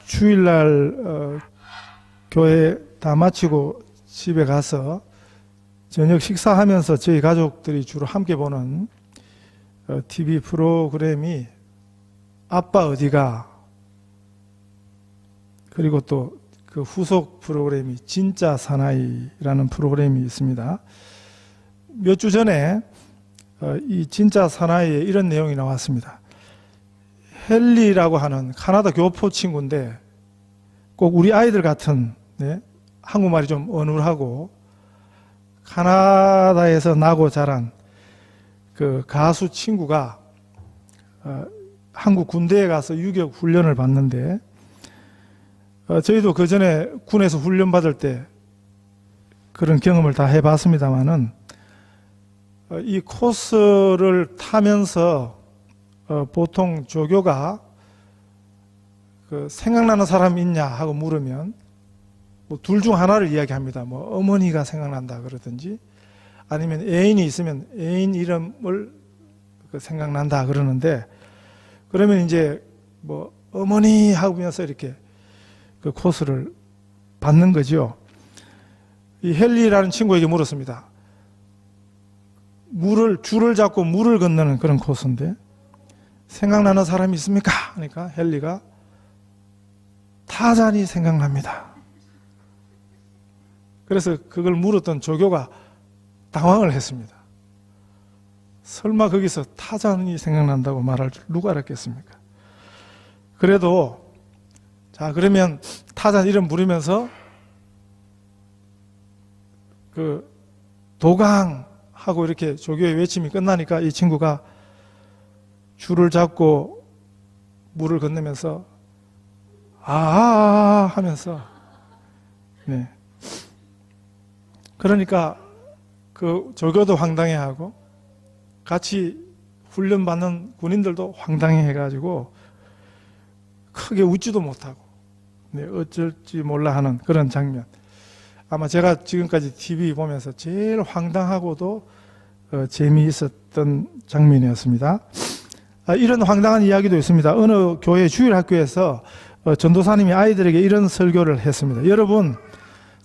주일날 교회 다 마치고 집에 가서 저녁 식사하면서 저희 가족들이 주로 함께 보는 TV 프로그램이 아빠 어디가, 그리고 또 그 후속 프로그램이 진짜 사나이라는 프로그램이 있습니다. 몇 주 전에 이 진짜 사나이에 이런 내용이 나왔습니다. 헨리라고 하는 카나다 교포 친구인데 꼭 우리 아이들 같은, 한국말이 좀 어눌하고 카나다에서 나고 자란 그 가수 친구가 한국 군대에 가서 유격 훈련을 받는데, 저희도 그 전에 군에서 훈련 받을 때 그런 경험을 다 해봤습니다만은, 이 코스를 타면서 보통 조교가 생각나는 사람 있냐 하고 물으면 뭐 둘 중 하나를 이야기합니다. 뭐 어머니가 생각난다 그러든지, 아니면 애인이 있으면 애인 이름을 생각난다 그러는데, 그러면 이제 뭐 어머니 하면서 이렇게 그 코스를 받는 거죠. 이 헨리라는 친구에게 물었습니다. 줄을 잡고 물을 건너는 그런 코스인데 생각나는 사람이 있습니까? 그러니까 헨리가 타잔이 생각납니다. 그래서 그걸 물었던 조교가 당황을 했습니다. 설마 거기서 타잔이 생각난다고 말할 줄 누가 알았겠습니까? 그래도 자, 그러면 타잔 이름 부르면서 그 도강 하고 이렇게 조교의 외침이 끝나니까 이 친구가 줄을 잡고 물을 건너면서 하면서, 그러니까 그 조교도 황당해하고 같이 훈련받는 군인들도 황당해해가지고 크게 웃지도 못하고 어쩔지 몰라 하는 그런 장면. 아마 제가 지금까지 TV 보면서 제일 황당하고도 재미있었던 장면이었습니다. 이런 황당한 이야기도 있습니다. 어느 교회 주일학교에서 전도사님이 아이들에게 이런 설교를 했습니다. 여러분,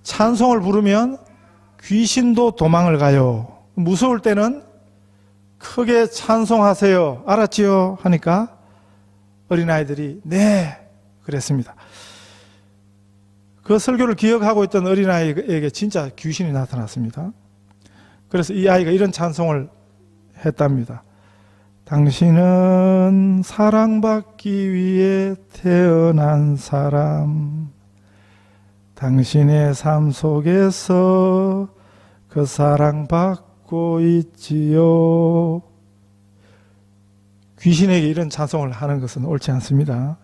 찬송을 부르면 귀신도 도망을 가요. 무서울 때는 크게 찬송하세요. 알았지요? 하니까 어린아이들이 네 그랬습니다. 그 설교를 기억하고 있던 어린아이에게 진짜 귀신이 나타났습니다. 그래서 이 아이가 이런 찬송을 했답니다. 당신은 사랑받기 위해 태어난 사람, 당신의 삶 속에서 그 사랑받고 있지요. 귀신에게 이런 찬송을 하는 것은 옳지 않습니다.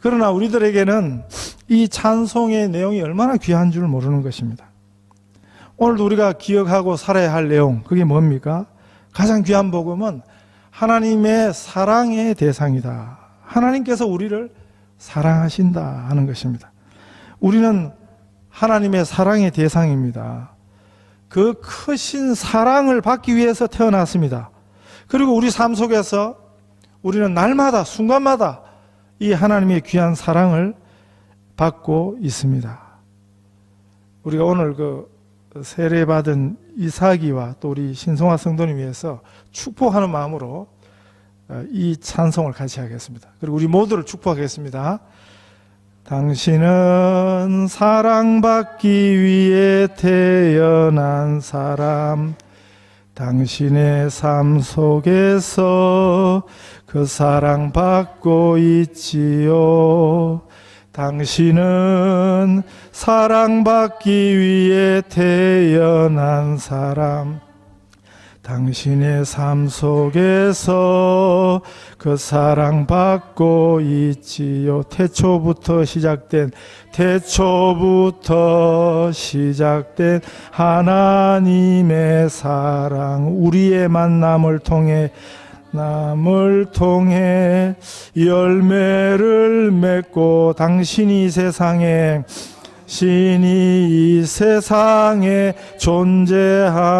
그러나 우리들에게는 이 찬송의 내용이 얼마나 귀한 줄 모르는 것입니다. 오늘도 우리가 기억하고 살아야 할 내용, 그게 뭡니까? 가장 귀한 복음은 하나님의 사랑의 대상이다. 하나님께서 우리를 사랑하신다 하는 것입니다. 우리는 하나님의 사랑의 대상입니다. 그 크신 사랑을 받기 위해서 태어났습니다. 그리고 우리 삶 속에서 우리는 날마다 순간마다 이 하나님의 귀한 사랑을 받고 있습니다. 우리가 오늘 그 세례받은 이삭이와 또 우리 신성화 성도님 위해서 축복하는 마음으로 이 찬송을 같이 하겠습니다. 그리고 우리 모두를 축복하겠습니다. 당신은 사랑받기 위해 태어난 사람, 당신의 삶 속에서 그 사랑받고 있지요. 당신은 사랑받기 위해 태어난 사람, 당신의 삶 속에서 그 사랑받고 있지요. 태초부터 시작된 하나님의 사랑, 우리의 만남을 통해 열매를 맺고 당신이 신이 이 세상에 존재함으로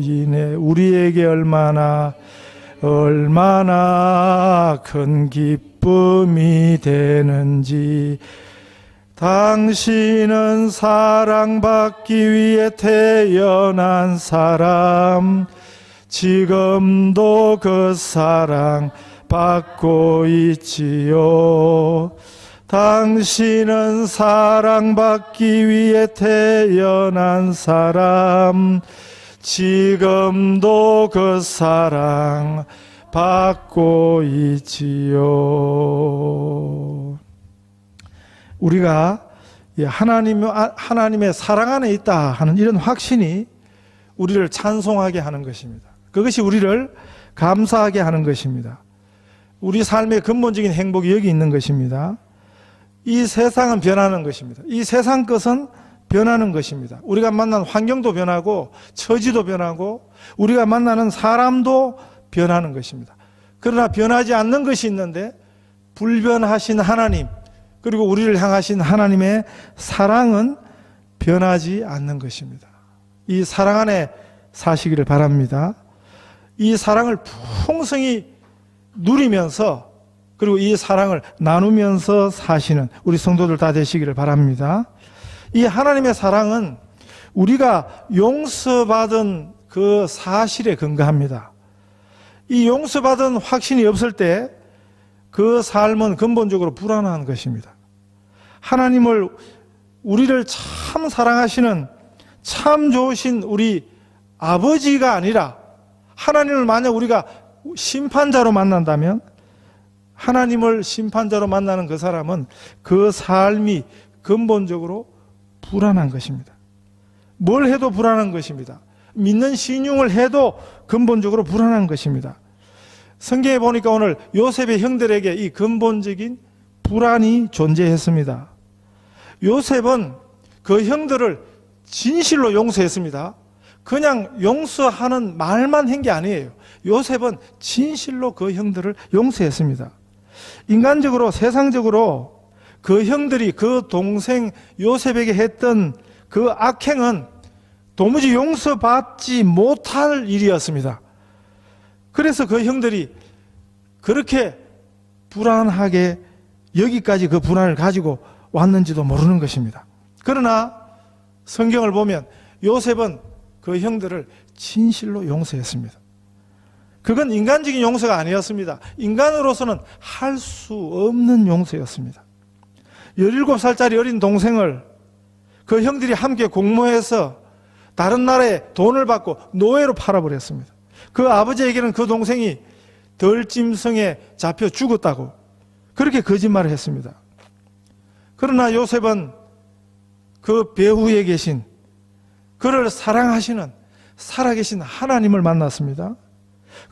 인해 우리에게 얼마나 얼마나 큰 기쁨이 되는지. 당신은 사랑받기 위해 태어난 사람, 지금도 그 사랑 받고 있지요. 당신은 사랑받기 위해 태어난 사람, 지금도 그 사랑 받고 있지요. 우리가 하나님의 사랑 안에 있다 하는 이런 확신이 우리를 찬송하게 하는 것입니다. 그것이 우리를 감사하게 하는 것입니다. 우리 삶의 근본적인 행복이 여기 있는 것입니다. 이 세상은 변하는 것입니다. 이 세상 것은 변하는 것입니다. 우리가 만난 환경도 변하고 처지도 변하고 우리가 만나는 사람도 변하는 것입니다. 그러나 변하지 않는 것이 있는데 불변하신 하나님, 그리고 우리를 향하신 하나님의 사랑은 변하지 않는 것입니다. 이 사랑 안에 사시기를 바랍니다. 이 사랑을 풍성히 누리면서 그리고 이 사랑을 나누면서 사시는 우리 성도들 다 되시기를 바랍니다. 이 하나님의 사랑은 우리가 용서받은 그 사실에 근거합니다. 이 용서받은 확신이 없을 때 그 삶은 근본적으로 불안한 것입니다. 하나님을, 우리를 참 사랑하시는 참 좋으신 우리 아버지가 아니라 하나님을 만약 우리가 심판자로 만난다면, 하나님을 심판자로 만나는 그 사람은 그 삶이 근본적으로 불안한 것입니다. 뭘 해도 불안한 것입니다. 믿는 신용을 해도 근본적으로 불안한 것입니다. 성경에 보니까 오늘 요셉의 형들에게 이 근본적인 불안이 존재했습니다. 요셉은 그 형들을 진실로 용서했습니다. 그냥 용서하는 말만 한 게 아니에요. 요셉은 진실로 그 형들을 용서했습니다. 인간적으로, 세상적으로 그 형들이 그 동생 요셉에게 했던 그 악행은 도무지 용서받지 못할 일이었습니다. 그래서 그 형들이 그렇게 불안하게 여기까지 그 불안을 가지고 왔는지도 모르는 것입니다. 그러나 성경을 보면 요셉은 그 형들을 진실로 용서했습니다. 그건 인간적인 용서가 아니었습니다. 인간으로서는 할 수 없는 용서였습니다. 17살짜리 어린 동생을 그 형들이 함께 공모해서 다른 나라에 돈을 받고 노예로 팔아버렸습니다. 그 아버지에게는 그 동생이 덜짐승에 잡혀 죽었다고 그렇게 거짓말을 했습니다. 그러나 요셉은 그 배후에 계신, 그를 사랑하시는 살아계신 하나님을 만났습니다.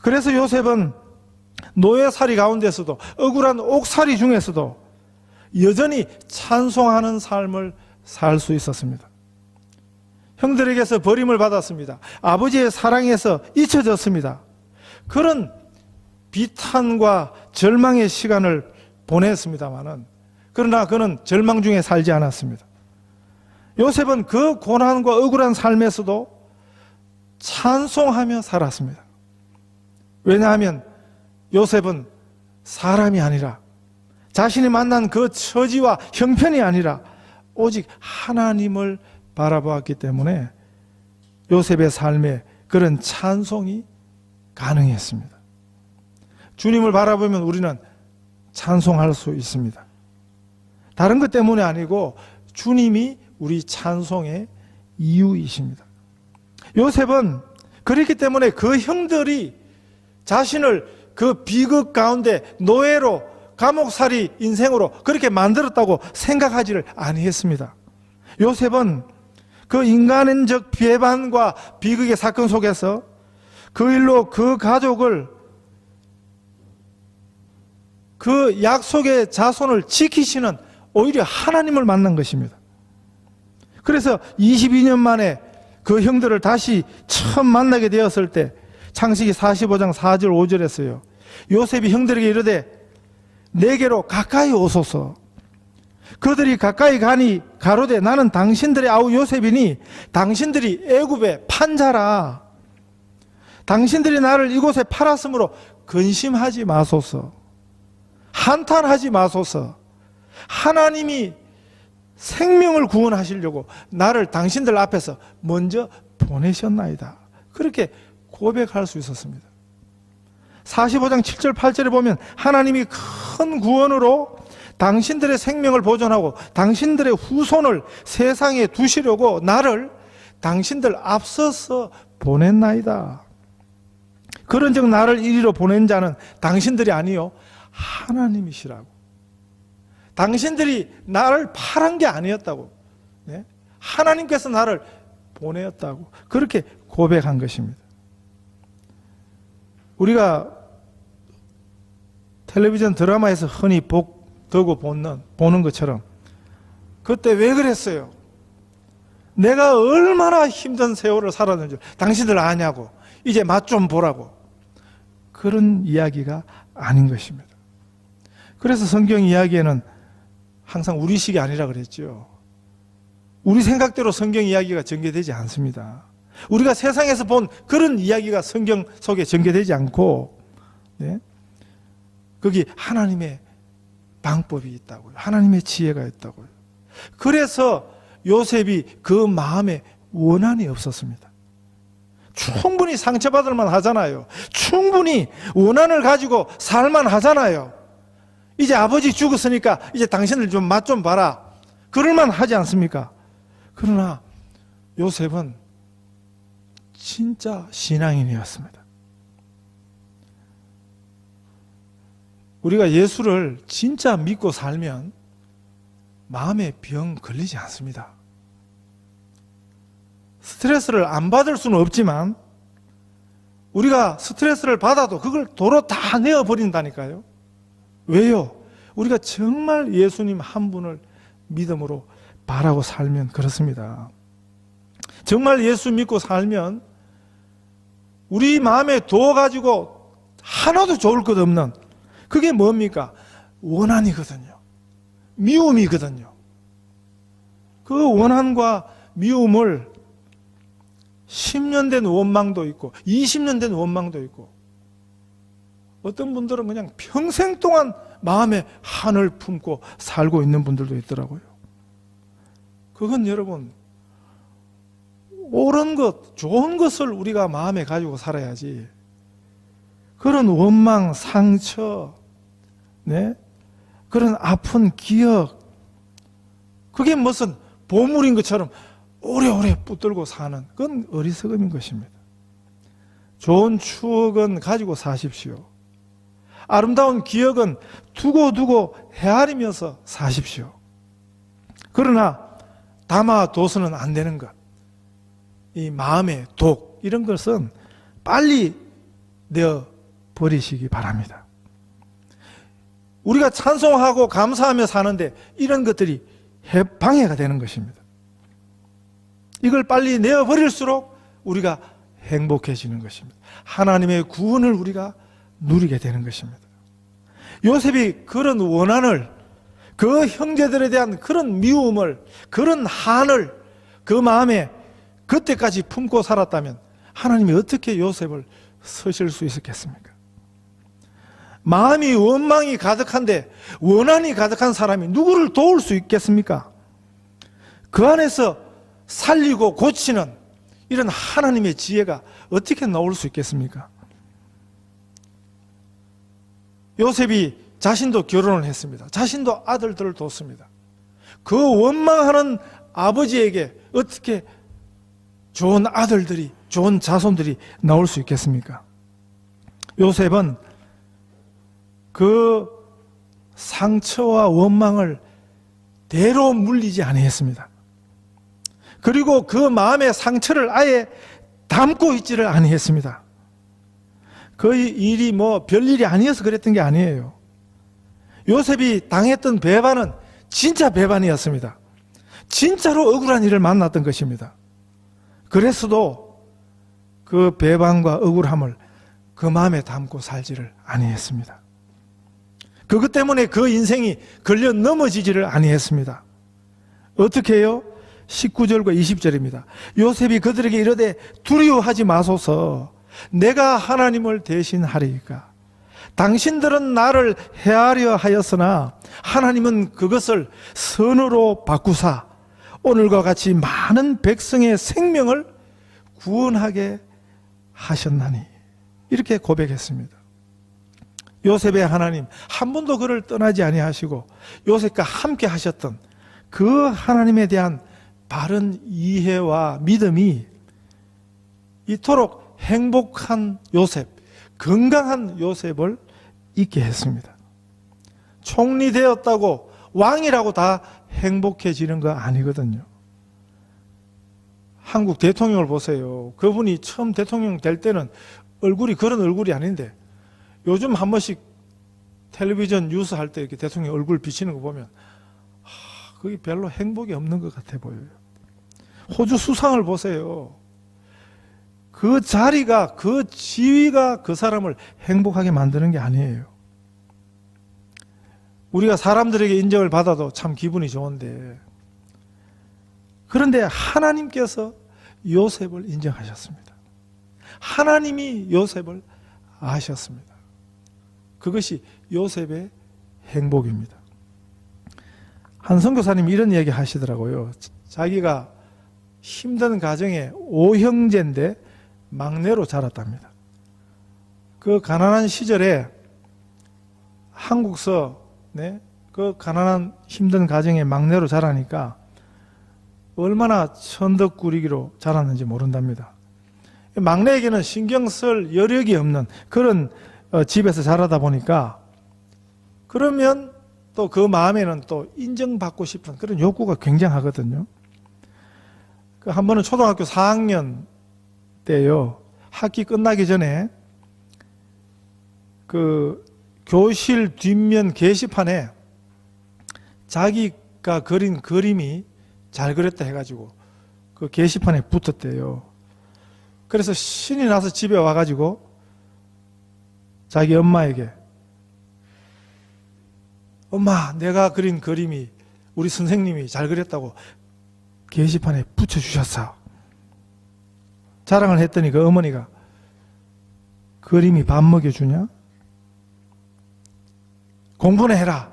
그래서 요셉은 노예살이 가운데서도, 억울한 옥살이 중에서도 여전히 찬송하는 삶을 살 수 있었습니다. 형들에게서 버림을 받았습니다. 아버지의 사랑에서 잊혀졌습니다. 그런 비탄과 절망의 시간을 보냈습니다마는, 그러나 그는 절망 중에 살지 않았습니다. 요셉은 그 고난과 억울한 삶에서도 찬송하며 살았습니다. 왜냐하면 요셉은 사람이 아니라, 자신이 만난 그 처지와 형편이 아니라 오직 하나님을 바라보았기 때문에 요셉의 삶에 그런 찬송이 가능했습니다. 주님을 바라보면 우리는 찬송할 수 있습니다. 다른 것 때문이 아니고 주님이 우리 찬송의 이유이십니다. 요셉은 그렇기 때문에 그 형들이 자신을 그 비극 가운데 노예로, 감옥살이 인생으로 그렇게 만들었다고 생각하지를 아니했습니다. 요셉은 그 인간적 배반과 비극의 사건 속에서 그 일로 그 가족을, 그 약속의 자손을 지키시는 오히려 하나님을 만난 것입니다. 그래서 22년 만에 그 형들을 다시 처음 만나게 되었을 때 창세기 45장 4절 5절 했어요. 요셉이 형들에게 이르되 내게로 가까이 오소서. 그들이 가까이 가니 가로되 나는 당신들의 아우 요셉이니 당신들이 애굽의 판자라. 당신들이 나를 이곳에 팔았으므로 근심하지 마소서, 한탄하지 마소서. 하나님이 생명을 구원하시려고 나를 당신들 앞에서 먼저 보내셨나이다. 그렇게 고백할 수 있었습니다. 45장 7절 8절에 보면 하나님이 큰 구원으로 당신들의 생명을 보존하고 당신들의 후손을 세상에 두시려고 나를 당신들 앞서서 보냈나이다. 그런즉 나를 이리로 보낸 자는 당신들이 아니요 하나님이시라고. 당신들이 나를 팔은 게 아니었다고. 네? 하나님께서 나를 보내었다고 그렇게 고백한 것입니다. 우리가 텔레비전 드라마에서 흔히 복되고 보는 것처럼 그때 왜 그랬어요? 내가 얼마나 힘든 세월을 살았는지 당신들 아냐고, 이제 맛 좀 보라고. 그런 이야기가 아닌 것입니다. 그래서 성경 이야기에는 항상 우리식이 아니라 그랬죠. 우리 생각대로 성경 이야기가 전개되지 않습니다. 우리가 세상에서 본 그런 이야기가 성경 속에 전개되지 않고, 네? 거기 하나님의 방법이 있다고요. 하나님의 지혜가 있다고요. 그래서 요셉이 그 마음에 원한이 없었습니다. 충분히 상처받을 만 하잖아요. 충분히 원한을 가지고 살만 하잖아요. 이제 아버지 죽었으니까 이제 당신들 좀 맛 좀 봐라. 그럴만 하지 않습니까? 그러나 요셉은 진짜 신앙인이었습니다. 우리가 예수를 진짜 믿고 살면 마음에 병 걸리지 않습니다. 스트레스를 안 받을 수는 없지만 우리가 스트레스를 받아도 그걸 도로 다 내어버린다니까요. 왜요? 우리가 정말 예수님 한 분을 믿음으로 바라고 살면 그렇습니다. 정말 예수 믿고 살면 우리 마음에 두어가지고 하나도 좋을 것 없는 그게 뭡니까? 원한이거든요. 미움이거든요. 그 원한과 미움을 10년 된 원망도 있고 20년 된 원망도 있고 어떤 분들은 그냥 평생 동안 마음에 한을 품고 살고 있는 분들도 있더라고요. 그건 여러분 옳은 것, 좋은 것을 우리가 마음에 가지고 살아야지 그런 원망, 상처, 네? 그런 아픈 기억 그게 무슨 보물인 것처럼 오래오래 붙들고 사는 그건 어리석음인 것입니다. 좋은 추억은 가지고 사십시오. 아름다운 기억은 두고 헤아리면서 사십시오. 그러나 담아둬서는 안 되는 것, 이 마음의 독 이런 것은 빨리 내어 버리시기 바랍니다. 우리가 찬송하고 감사하며 사는데 이런 것들이 방해가 되는 것입니다. 이걸 빨리 내어버릴수록 우리가 행복해지는 것입니다. 하나님의 구원을 우리가 누리게 되는 것입니다. 요셉이 그런 원한을, 그 형제들에 대한 그런 미움을, 그런 한을 그 마음에 그때까지 품고 살았다면 하나님이 어떻게 요셉을 쓰실 수 있었겠습니까? 마음이 원망이 가득한데 원한이 가득한 사람이 누구를 도울 수 있겠습니까? 그 안에서 살리고 고치는 이런 하나님의 지혜가 어떻게 나올 수 있겠습니까? 요셉이 자신도 결혼을 했습니다. 자신도 아들들을 뒀습니다. 그 원망하는 아버지에게 어떻게 좋은 아들들이, 좋은 자손들이 나올 수 있겠습니까? 요셉은 그 상처와 원망을 대로 물리지 아니했습니다. 그리고 그 마음의 상처를 아예 담고 있지를 아니했습니다. 그 일이 뭐 별일이 아니어서 그랬던 게 아니에요. 요셉이 당했던 배반은 진짜 배반이었습니다. 진짜로 억울한 일을 만났던 것입니다. 그랬어도 그 배반과 억울함을 그 마음에 담고 살지를 아니했습니다. 그것 때문에 그 인생이 걸려 넘어지지를 아니했습니다. 어떻게 해요? 19절과 20절입니다. 요셉이 그들에게 이르되 두려워하지 마소서 내가 하나님을 대신하리이까. 당신들은 나를 해하려 하였으나 하나님은 그것을 선으로 바꾸사 오늘과 같이 많은 백성의 생명을 구원하게 하셨나니. 이렇게 고백했습니다. 요셉의 하나님, 한 번도 그를 떠나지 아니하시고 요셉과 함께 하셨던 그 하나님에 대한 바른 이해와 믿음이 이토록 행복한 요셉, 건강한 요셉을 있게 했습니다. 총리 되었다고 왕이라고 다 행복해지는 거 아니거든요. 한국 대통령을 보세요. 그분이 처음 대통령 될 때는 얼굴이 그런 얼굴이 아닌데 요즘 한 번씩 텔레비전 뉴스 할 때 이렇게 대통령 얼굴 비치는 거 보면 그게 별로 행복이 없는 것 같아 보여요. 호주 수상을 보세요. 그 자리가, 그 지위가 그 사람을 행복하게 만드는 게 아니에요. 우리가 사람들에게 인정을 받아도 참 기분이 좋은데, 그런데 하나님께서 요셉을 인정하셨습니다. 하나님이 요셉을 아셨습니다. 그것이 요셉의 행복입니다. 한 선교사님이 이런 얘기 하시더라고요. 자기가 힘든 가정의 5형제인데 막내로 자랐답니다. 그 가난한 시절에 한국서, 그 가난한 힘든 가정의 막내로 자라니까 얼마나 천덕꾸리기로 자랐는지 모른답니다. 막내에게는 신경 쓸 여력이 없는 그런 집에서 자라다 보니까, 그러면 또 그 마음에는 또 인정받고 싶은 그런 욕구가 굉장하거든요. 한 번은 초등학교 4학년 때요, 학기 끝나기 전에 그 교실 뒷면 게시판에 자기가 그린 그림이 잘 그렸다 해가지고 그 게시판에 붙었대요. 그래서 신이 나서 집에 와가지고 자기 엄마에게, 엄마, 내가 그린 그림이 우리 선생님이 잘 그렸다고 게시판에 붙여주셨어. 자랑을 했더니 그 어머니가, 그림이 밥 먹여주냐? 공부나 해라.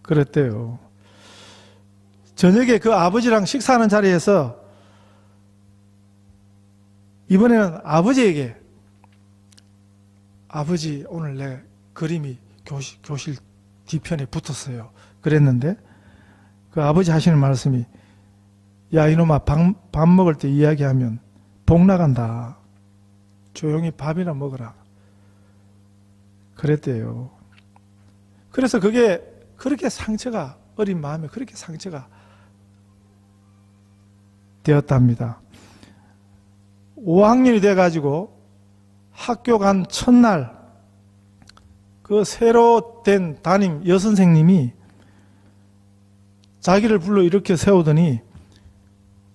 그랬대요. 저녁에 그 아버지랑 식사하는 자리에서 이번에는 아버지에게, 아버지, 오늘 내 그림이 교실 뒤편에 붙었어요. 그랬는데 그 아버지 하시는 말씀이, 야 이놈아, 밥 먹을 때 이야기하면 복 나간다. 조용히 밥이나 먹어라. 그랬대요. 그래서 그게 그렇게 상처가, 어린 마음에 그렇게 상처가 되었답니다. 5학년이 돼가지고 학교 간 첫날 그 새로 된 담임 여선생님이 자기를 불러 이렇게 세우더니,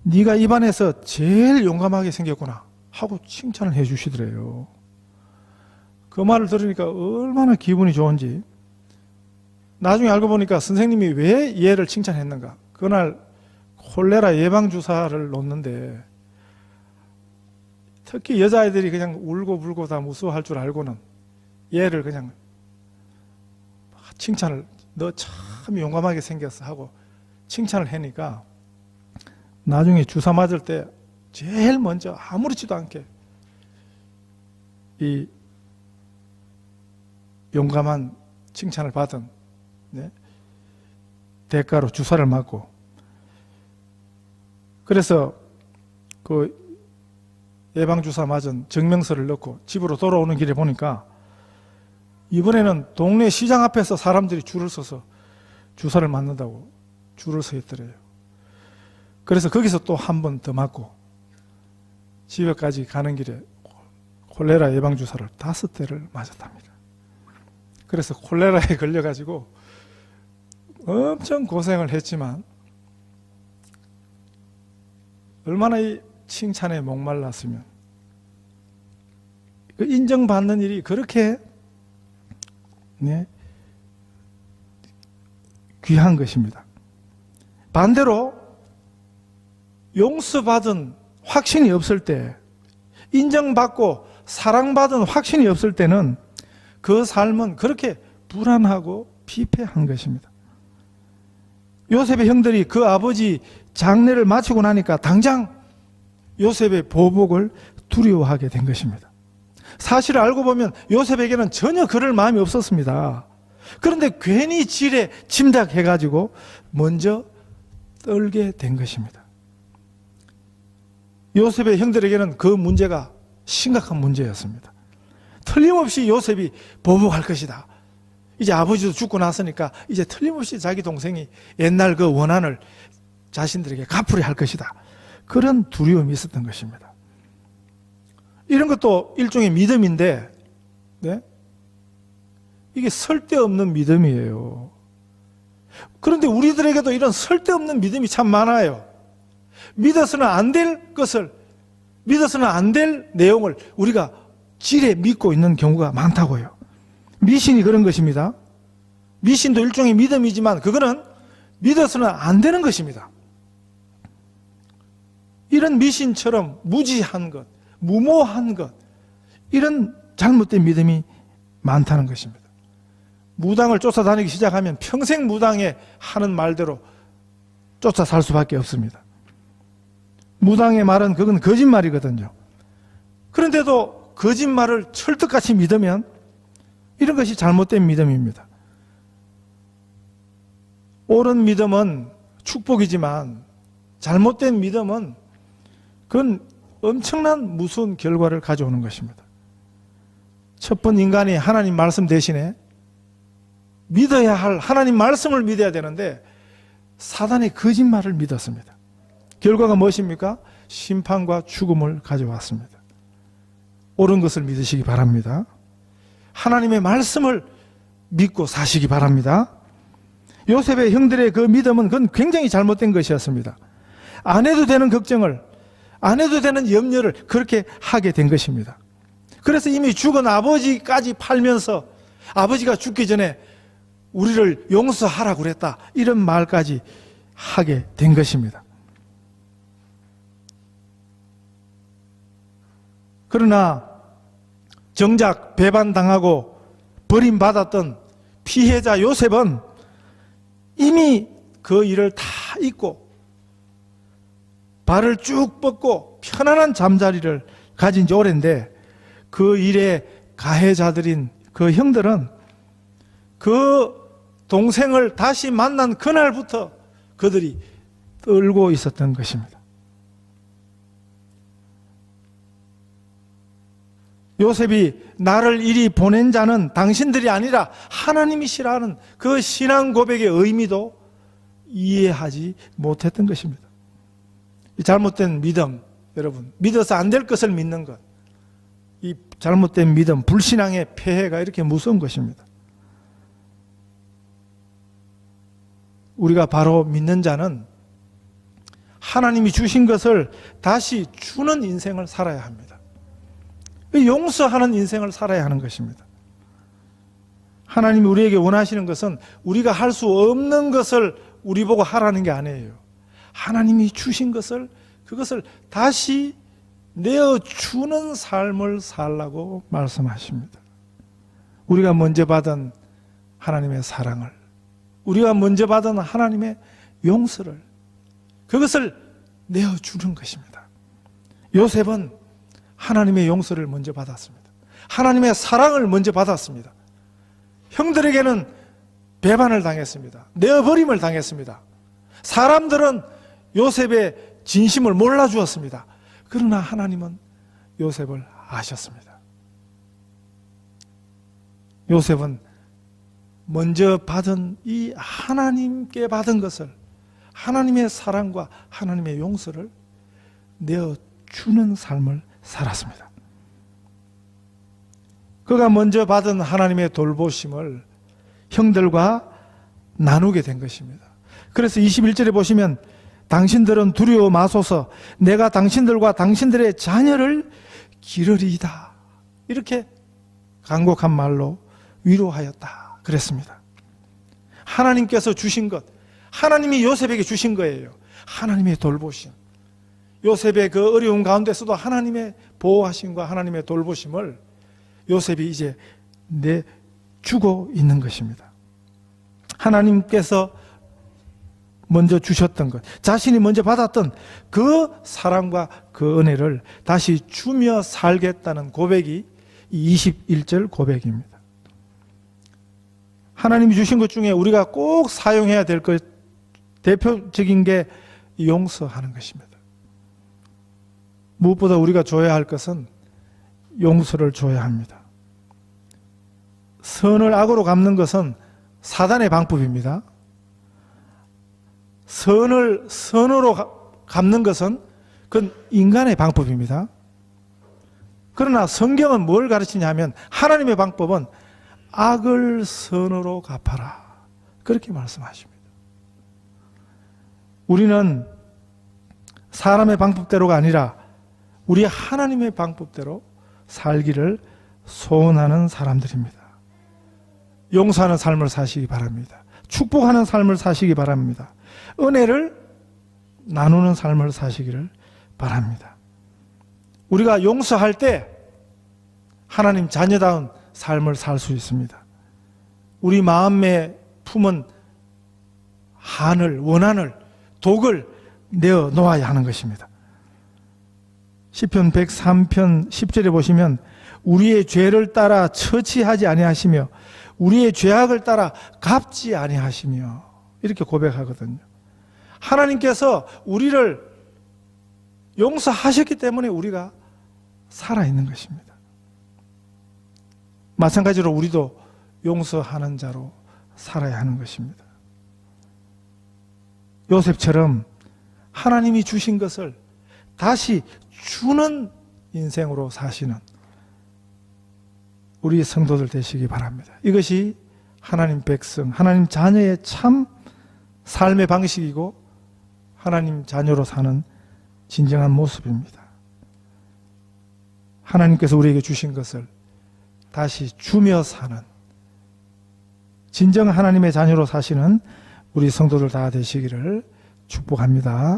네가 이 반에서 제일 용감하게 생겼구나 하고 칭찬을 해 주시더래요. 그 말을 들으니까 얼마나 기분이 좋은지. 나중에 알고 보니까 선생님이 왜 얘를 칭찬했는가. 그날 콜레라 예방주사를 놓는데 특히 여자아이들이 그냥 울고 불고 다 무서워할 줄 알고는 얘를 그냥 칭찬을, 너 참 용감하게 생겼어 하고 칭찬을 하니까 나중에 주사 맞을 때 제일 먼저 아무렇지도 않게 이 용감한 칭찬을 받은 대가로 주사를 맞고, 그래서 그 예방주사 맞은 증명서를 넣고 집으로 돌아오는 길에 보니까 이번에는 동네 시장 앞에서 사람들이 줄을 서서 주사를 맞는다고 줄을 서 있더래요. 그래서 거기서 또 한 번 더 맞고 집에까지 가는 길에 콜레라 예방주사를 5대를 맞았답니다. 그래서 콜레라에 걸려가지고 엄청 고생을 했지만 얼마나 이 칭찬에 목말랐으면, 그 인정받는 일이 그렇게 귀한 것입니다. 반대로 용서받은 확신이 없을 때, 인정받고 사랑받은 확신이 없을 때는 그 삶은 그렇게 불안하고 피폐한 것입니다. 요셉의 형들이 그 아버지 장례를 마치고 나니까 당장 요셉의 보복을 두려워하게 된 것입니다. 사실을 알고 보면 요셉에게는 전혀 그럴 마음이 없었습니다. 그런데 괜히 지레 짐작해가지고 먼저 떨게 된 것입니다. 요셉의 형들에게는 그 문제가 심각한 문제였습니다. 틀림없이 요셉이 보복할 것이다. 이제 아버지도 죽고 났으니까 이제 틀림없이 자기 동생이 옛날 그 원한을 자신들에게 갚으려 할 것이다. 그런 두려움이 있었던 것입니다. 이런 것도 일종의 믿음인데, 네? 이게 설데없는 믿음이에요. 그런데 우리들에게도 이런 설데없는 믿음이 참 많아요. 믿어서는 안 될 것을, 믿어서는 안 될 내용을 우리가 지레 믿고 있는 경우가 많다고요. 미신이 그런 것입니다. 미신도 일종의 믿음이지만 그거는 믿어서는 안 되는 것입니다. 이런 미신처럼 무지한 것, 무모한 것, 이런 잘못된 믿음이 많다는 것입니다. 무당을 쫓아다니기 시작하면 평생 무당에 하는 말대로 쫓아 살 수밖에 없습니다. 무당의 말은 그건 거짓말이거든요. 그런데도 거짓말을 철떡같이 믿으면 이런 것이 잘못된 믿음입니다. 옳은 믿음은 축복이지만 잘못된 믿음은 그건 엄청난 무서운 결과를 가져오는 것입니다. 첫 번 인간이 하나님 말씀 대신에 믿어야 할 하나님 말씀을 믿어야 되는데 사단의 거짓말을 믿었습니다. 결과가 무엇입니까? 심판과 죽음을 가져왔습니다. 옳은 것을 믿으시기 바랍니다. 하나님의 말씀을 믿고 사시기 바랍니다. 요셉의 형들의 그 믿음은 그건 굉장히 잘못된 것이었습니다. 안 해도 되는 걱정을, 안 해도 되는 염려를 그렇게 하게 된 것입니다. 그래서 이미 죽은 아버지까지 팔면서 아버지가 죽기 전에 우리를 용서하라고 그랬다, 이런 말까지 하게 된 것입니다. 그러나 정작 배반당하고 버림받았던 피해자 요셉은 이미 그 일을 다 잊고 발을 쭉 뻗고 편안한 잠자리를 가진 지 오랜데 그 일의 가해자들인 그 형들은 그 동생을 다시 만난 그날부터 그들이 떨고 있었던 것입니다. 요셉이 나를 이리 보낸 자는 당신들이 아니라 하나님이시라는 그 신앙 고백의 의미도 이해하지 못했던 것입니다. 이 잘못된 믿음, 여러분, 믿어서 안 될 것을 믿는 것, 이 잘못된 믿음, 불신앙의 폐해가 이렇게 무서운 것입니다. 우리가 바로 믿는 자는 하나님이 주신 것을 다시 주는 인생을 살아야 합니다. 용서하는 인생을 살아야 하는 것입니다. 하나님이 우리에게 원하시는 것은 우리가 할 수 없는 것을 우리 보고 하라는 게 아니에요. 하나님이 주신 것을, 그것을 다시 내어주는 삶을 살라고 말씀하십니다. 우리가 먼저 받은 하나님의 사랑을, 우리가 먼저 받은 하나님의 용서를, 그것을 내어주는 것입니다. 요셉은 하나님의 용서를 먼저 받았습니다. 하나님의 사랑을 먼저 받았습니다. 형들에게는 배반을 당했습니다. 내어버림을 당했습니다. 사람들은 요셉의 진심을 몰라주었습니다. 그러나 하나님은 요셉을 아셨습니다. 요셉은 먼저 받은 이 하나님께 받은 것을, 하나님의 사랑과 하나님의 용서를 내어주는 삶을 살았습니다. 그가 먼저 받은 하나님의 돌보심을 형들과 나누게 된 것입니다. 그래서 21절에 보시면 당신들은 두려워 마소서, 내가 당신들과 당신들의 자녀를 기르리이다, 이렇게 간곡한 말로 위로하였다 그랬습니다. 하나님께서 주신 것, 하나님이 요셉에게 주신 거예요. 하나님의 돌보심, 요셉의 그 어려운 가운데서도 하나님의 보호하심과 하나님의 돌보심을 요셉이 이제 내주고 있는 것입니다. 하나님께서 먼저 주셨던 것, 자신이 먼저 받았던 그 사랑과 그 은혜를 다시 주며 살겠다는 고백이 21절 고백입니다. 하나님이 주신 것 중에 우리가 꼭 사용해야 될 것, 대표적인 게 용서하는 것입니다. 무엇보다 우리가 줘야 할 것은 용서를 줘야 합니다. 선을 악으로 갚는 것은 사단의 방법입니다. 선을 선으로 갚는 것은 그건 인간의 방법입니다. 그러나 성경은 뭘 가르치냐 하면 하나님의 방법은 악을 선으로 갚아라, 그렇게 말씀하십니다. 우리는 사람의 방법대로가 아니라 우리 하나님의 방법대로 살기를 소원하는 사람들입니다. 용서하는 삶을 사시기 바랍니다. 축복하는 삶을 사시기 바랍니다. 은혜를 나누는 삶을 사시기를 바랍니다. 우리가 용서할 때 하나님 자녀다운 삶을 살 수 있습니다. 우리 마음에 품은 한을, 원한을, 독을 내어 놓아야 하는 것입니다. 시편 103편 10절에 보시면 우리의 죄를 따라 처치하지 아니하시며 우리의 죄악을 따라 갚지 아니하시며 이렇게 고백하거든요. 하나님께서 우리를 용서하셨기 때문에 우리가 살아있는 것입니다. 마찬가지로 우리도 용서하는 자로 살아야 하는 것입니다. 요셉처럼 하나님이 주신 것을 다시 주는 인생으로 사시는 우리 성도들 되시기 바랍니다. 이것이 하나님 백성, 하나님 자녀의 참 삶의 방식이고 하나님 자녀로 사는 진정한 모습입니다. 하나님께서 우리에게 주신 것을 다시 주며 사는 진정 하나님의 자녀로 사시는 우리 성도들 다 되시기를 축복합니다.